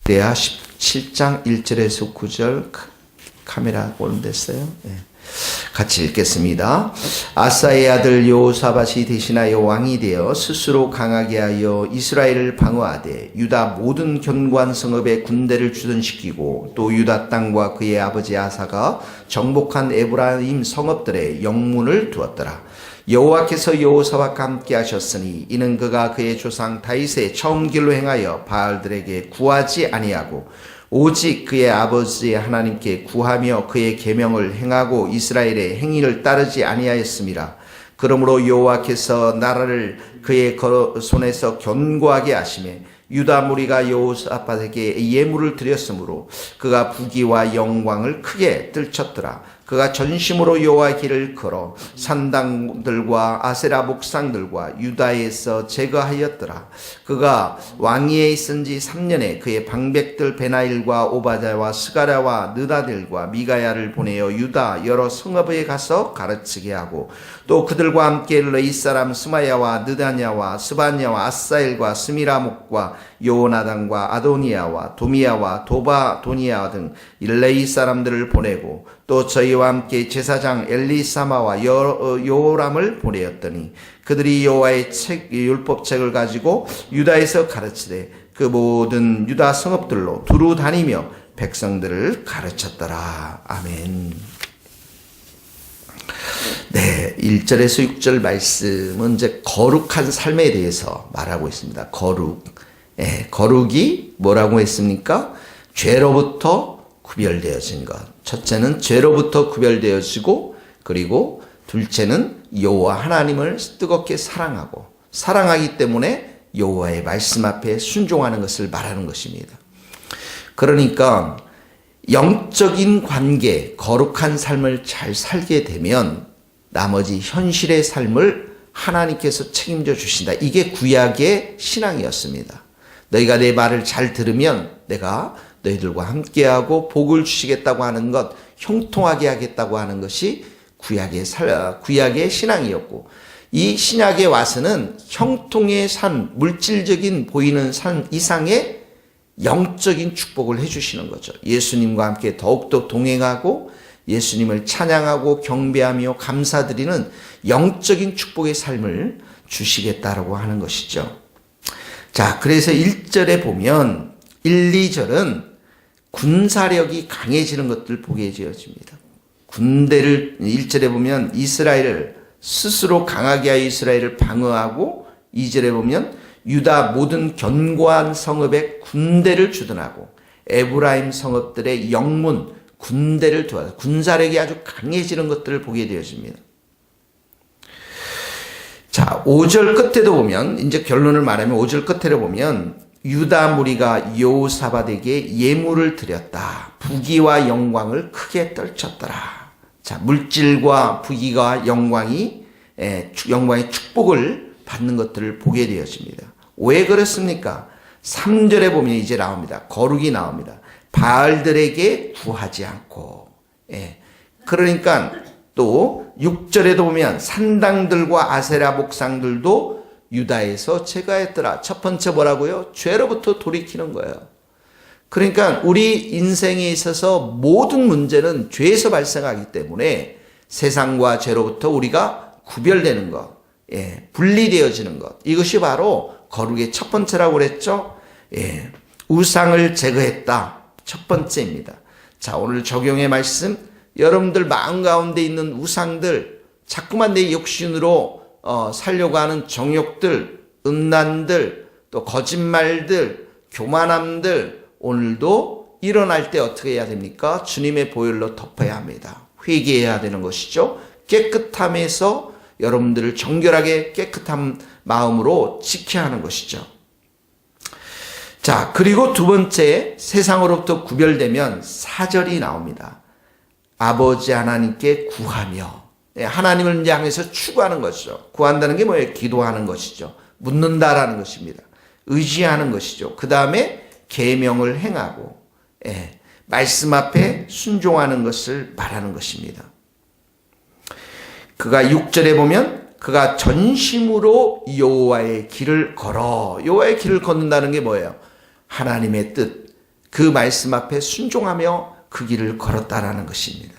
이스야 17장 1절에서 9절 카메라 오픈됐어요. 네. 같이 읽겠습니다. 아사의 아들 여호사밧이 대신하여 왕이 되어 스스로 강하게 하여 이스라엘을 방어하되 유다 모든 견고한 성읍에 군대를 주둔시키고 또 유다 땅과 그의 아버지 아사가 정복한 에브라임 성읍들에 영문을 두었더라. 여호와께서 여호사밧과 함께 하셨으니 이는 그가 그의 조상 다윗의 처음 길로 행하여 바알들에게 구하지 아니하고 오직 그의 아버지 하나님께 구하며 그의 계명을 행하고 이스라엘의 행위를 따르지 아니하였음이라. 그러므로 여호와께서 나라를 그의 손에서 견고하게 하시매 유다 무리가 여호사밧에게 예물을 드렸으므로 그가 부귀와 영광을 크게 떨쳤더라. 그가 전심으로 여호와의 길을 걸어 산당들과 아세라 목상들과 유다에서 제거하였더라. 그가 왕위에 있은 지 3년에 그의 방백들 베나일과 오바자와 스가랴와 느다델과 미가야를 보내어 유다 여러 성읍에 가서 가르치게 하고 또 그들과 함께 레이 사람 스마야와 느다냐와 스바냐와 아사엘과 스미라목과 요나단과 아도니아와 도미야와 도바도니아 등 레이 사람들을 보내고 또 저희와 함께 제사장 엘리사마와 요람을 보내었더니 그들이 여호와의 율법책을 가지고 유다에서 가르치되 그 모든 유다 성읍들로 두루 다니며 백성들을 가르쳤더라. 아멘. 네, 1절에서 6절 말씀은 이제 거룩한 삶에 대해서 말하고 있습니다. 거룩. 거룩이 뭐라고 했습니까? 죄로부터 구별되어진 것. 첫째는 죄로부터 구별되어지고 그리고 둘째는 여호와 하나님을 뜨겁게 사랑하고 사랑하기 때문에 여호와의 말씀 앞에 순종하는 것을 말하는 것입니다. 그러니까 영적인 관계, 거룩한 삶을 잘 살게 되면 나머지 현실의 삶을 하나님께서 책임져 주신다. 이게 구약의 신앙이었습니다. 너희가 내 말을 잘 들으면 내가 너희들과 함께하고 복을 주시겠다고 하는 것, 형통하게 하겠다고 하는 것이 구약의 신앙이었고 이 신약에 와서는 형통의 삶, 물질적인 보이는 삶 이상의 영적인 축복을 해주시는 거죠. 예수님과 함께 더욱더 동행하고 예수님을 찬양하고 경배하며 감사드리는 영적인 축복의 삶을 주시겠다라고 하는 것이죠. 자, 그래서 1절에 보면 1, 2절은 군사력이 강해지는 것들을 보게 되어집니다. 군대를 1절에 보면 이스라엘을 스스로 강하게 하여 이스라엘을 방어하고 2절에 보면 유다 모든 견고한 성읍에 군대를 주둔하고 에브라임 성읍들의 영문 군대를 두어서 군사력이 아주 강해지는 것들을 보게 되어집니다. 자, 5절 끝에도 보면 이제 결론을 말하면 5절 끝에를 보면 유다 무리가 여호사밧에게 예물을 드렸다. 부귀와 영광을 크게 떨쳤더라. 자, 물질과 부귀와 영광의 축복을 받는 것들을 보게 되었습니다. 왜 그렇습니까? 3절에 보면 이제 나옵니다. 거룩이 나옵니다. 바알들에게 구하지 않고. 그러니까 또 6절에도 보면 산당들과 아세라 목상들도 유다에서 제거했더라. 첫 번째 뭐라고요? 죄로부터 돌이키는 거예요. 그러니까 우리 인생에 있어서 모든 문제는 죄에서 발생하기 때문에 세상과 죄로부터 우리가 구별되는 것, 분리되어지는 것. 이것이 바로 거룩의 첫 번째라고 그랬죠. 우상을 제거했다. 첫 번째입니다. 자, 오늘 적용의 말씀. 여러분들 마음 가운데 있는 우상들, 자꾸만 내 욕심으로 살려고 하는 정욕들, 음란들, 또 거짓말들, 교만함들 오늘도 일어날 때 어떻게 해야 됩니까? 주님의 보혈로 덮어야 합니다. 회개해야 되는 것이죠. 깨끗함에서 여러분들을 정결하게 깨끗한 마음으로 지켜야 하는 것이죠. 자, 그리고 두 번째 세상으로부터 구별되면 4절이 나옵니다. 아버지 하나님께 구하며 하나님을 향해서 추구하는 것이죠. 구한다는 게 뭐예요? 기도하는 것이죠. 묻는다라는 것입니다. 의지하는 것이죠. 그 다음에 계명을 행하고 말씀 앞에 순종하는 것을 말하는 것입니다. 그가 6절에 보면 그가 전심으로 여호와의 길을 걸어. 여호와의 길을 걷는다는 게 뭐예요? 하나님의 뜻, 그 말씀 앞에 순종하며 그 길을 걸었다라는 것입니다.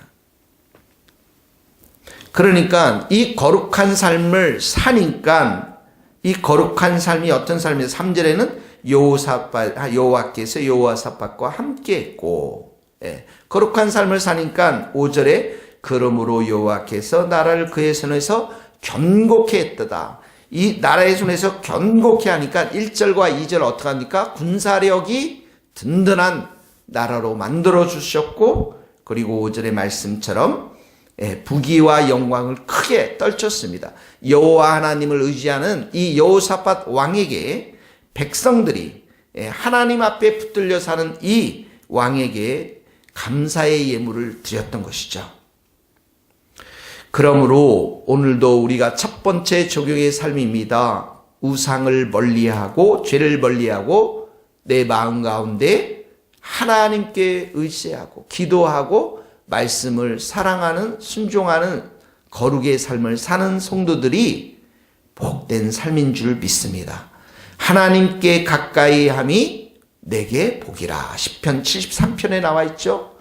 그러니까 이 거룩한 삶을 사니까 이 거룩한 삶이 어떤 삶이에요? 3절에는 여호와께서 여호사밧과 함께했고, 거룩한 삶을 사니까 5절에 그러므로 여호와께서 나라를 그의 손에서 견고케 했도다. 이 나라의 손에서 견고케 하니까 1절과 2절 어떻게 합니까? 군사력이 든든한 나라로 만들어 주셨고, 그리고 5절의 말씀처럼 부귀와 영광을 크게 떨쳤습니다. 여호와 하나님을 의지하는 이 여호사밧 왕에게 백성들이 하나님 앞에 붙들려 사는 이 왕에게 감사의 예물을 드렸던 것이죠. 그러므로 오늘도 우리가 첫 번째 적용의 삶입니다. 우상을 멀리하고 죄를 멀리하고 내 마음 가운데 하나님께 의지하고 기도하고 말씀을 사랑하는 순종하는 거룩의 삶을 사는 성도들이 복된 삶인 줄 믿습니다. 하나님께 가까이 함이 내게 복이라. 시편 73편에 나와 있죠.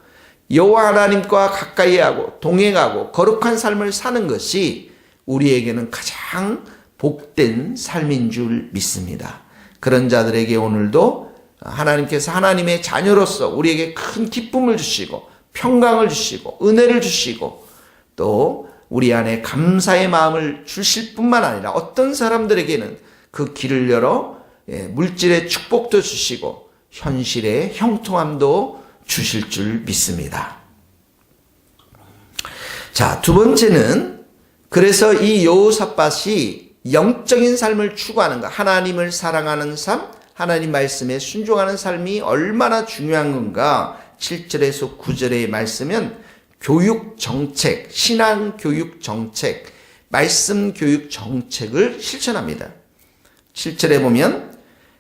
여호와 하나님과 가까이 하고 동행하고 거룩한 삶을 사는 것이 우리에게는 가장 복된 삶인 줄 믿습니다. 그런 자들에게 오늘도 하나님께서 하나님의 자녀로서 우리에게 큰 기쁨을 주시고 평강을 주시고 은혜를 주시고 또 우리 안에 감사의 마음을 주실 뿐만 아니라 어떤 사람들에게는 그 길을 열어 물질의 축복도 주시고 현실의 형통함도 주실 줄 믿습니다. 자, 두 번째는 그래서 이 여호사밧이 영적인 삶을 추구하는 것, 하나님을 사랑하는 삶, 하나님 말씀에 순종하는 삶이 얼마나 중요한 건가. 7절에서 9절의 말씀은 교육 정책, 신앙 교육 정책, 말씀 교육 정책을 실천합니다. 7절에 보면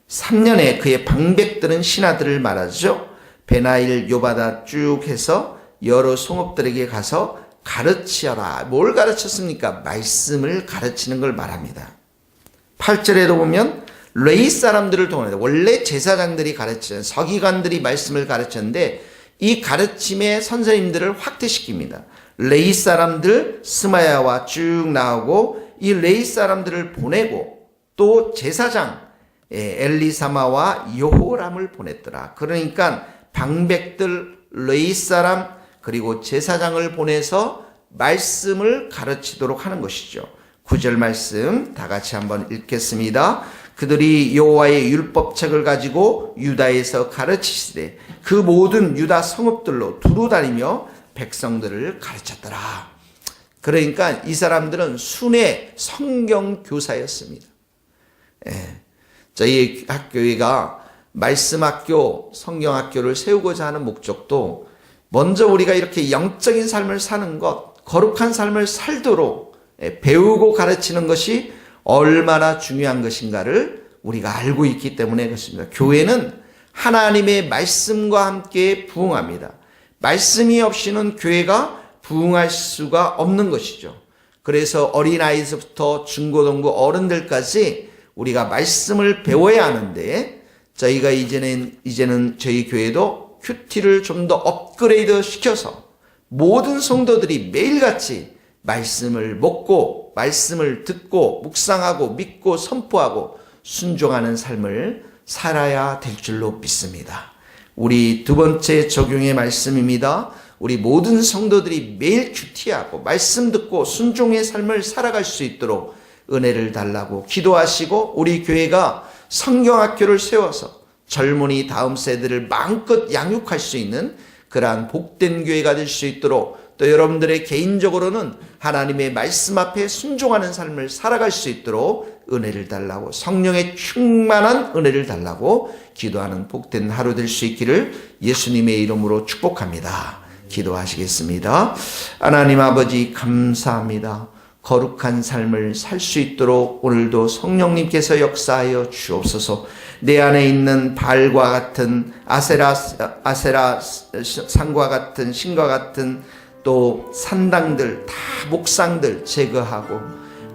3년에 그의 방백들은 신하들을 말하죠. 베나일, 요바다 쭉 해서 여러 성읍들에게 가서 가르치어라. 뭘 가르쳤습니까? 말씀을 가르치는 걸 말합니다. 8절에도 보면 레위 사람들을 통해 원래 제사장들이 가르치는 서기관들이 말씀을 가르쳤는데 이 가르침의 선생님들을 확대시킵니다. 레위 사람들 스마야와 쭉 나오고 이 레위 사람들을 보내고 또 제사장 엘리사마와 여호람을 보냈더라. 그러니까 방백들 레위 사람 그리고 제사장을 보내서 말씀을 가르치도록 하는 것이죠. 9절 말씀 다 같이 한번 읽겠습니다. 그들이 여호와의 율법책을 가지고 유다에서 가르치시되 그 모든 유다 성읍들로 두루 다니며 백성들을 가르쳤더라. 그러니까 이 사람들은 순회 성경 교사였습니다. 저희 학교가 말씀학교, 성경학교를 세우고자 하는 목적도 먼저 우리가 이렇게 영적인 삶을 사는 것, 거룩한 삶을 살도록 배우고 가르치는 것이 얼마나 중요한 것인가를 우리가 알고 있기 때문에 그렇습니다. 교회는 하나님의 말씀과 함께 부흥합니다. 말씀이 없이는 교회가 부흥할 수가 없는 것이죠. 그래서 어린아이에서부터 중고등부 어른들까지 우리가 말씀을 배워야 하는데 저희가 이제는 저희 교회도 큐티를 좀 더 업그레이드 시켜서 모든 성도들이 매일같이 말씀을 먹고 말씀을 듣고 묵상하고 믿고 선포하고 순종하는 삶을 살아야 될 줄로 믿습니다. 우리 두 번째 적용의 말씀입니다. 우리 모든 성도들이 매일 큐티하고 말씀 듣고 순종의 삶을 살아갈 수 있도록 은혜를 달라고 기도하시고 우리 교회가 성경학교를 세워서 젊은이 다음 세대를 마음껏 양육할 수 있는 그러한 복된 교회가 될 수 있도록 또 여러분들의 개인적으로는 하나님의 말씀 앞에 순종하는 삶을 살아갈 수 있도록 은혜를 달라고 성령의 충만한 은혜를 달라고 기도하는 복된 하루 될 수 있기를 예수님의 이름으로 축복합니다. 기도하시겠습니다. 하나님 아버지 감사합니다. 거룩한 삶을 살 수 있도록 오늘도 성령님께서 역사하여 주옵소서. 내 안에 있는 발과 같은 아세라 산과 같은 신과 같은 또 산당들 다 목상들 제거하고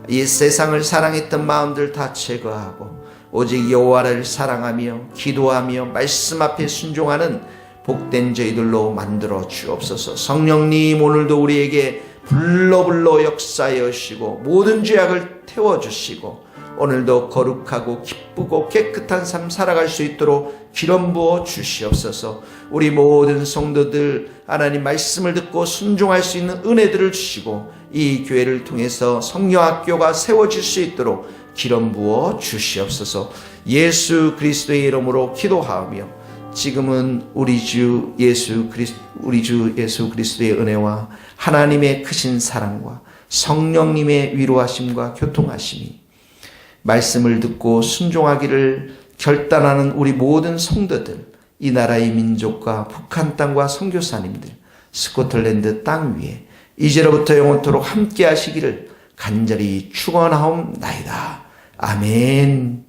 이 세상을 사랑했던 마음들 다 제거하고 오직 여호와를 사랑하며 기도하며 말씀 앞에 순종하는 복된 저희들로 만들어 주옵소서. 성령님, 오늘도 우리에게 불러 역사하여 주시고 모든 죄악을 태워주시고 오늘도 거룩하고 기쁘고 깨끗한 삶 살아갈 수 있도록 기름 부어 주시옵소서. 우리 모든 성도들 하나님 말씀을 듣고 순종할 수 있는 은혜들을 주시고 이 교회를 통해서 성령학교가 세워질 수 있도록 기름 부어 주시옵소서. 예수 그리스도의 이름으로 기도하며 지금은 우리 주 예수 그리스도의 은혜와 하나님의 크신 사랑과 성령님의 위로하심과 교통하심이 말씀을 듣고 순종하기를 결단하는 우리 모든 성도들, 이 나라의 민족과 북한 땅과 선교사님들, 스코틀랜드 땅 위에 이제로부터 영원토록 함께 하시기를 간절히 축원하옵나이다. 아멘.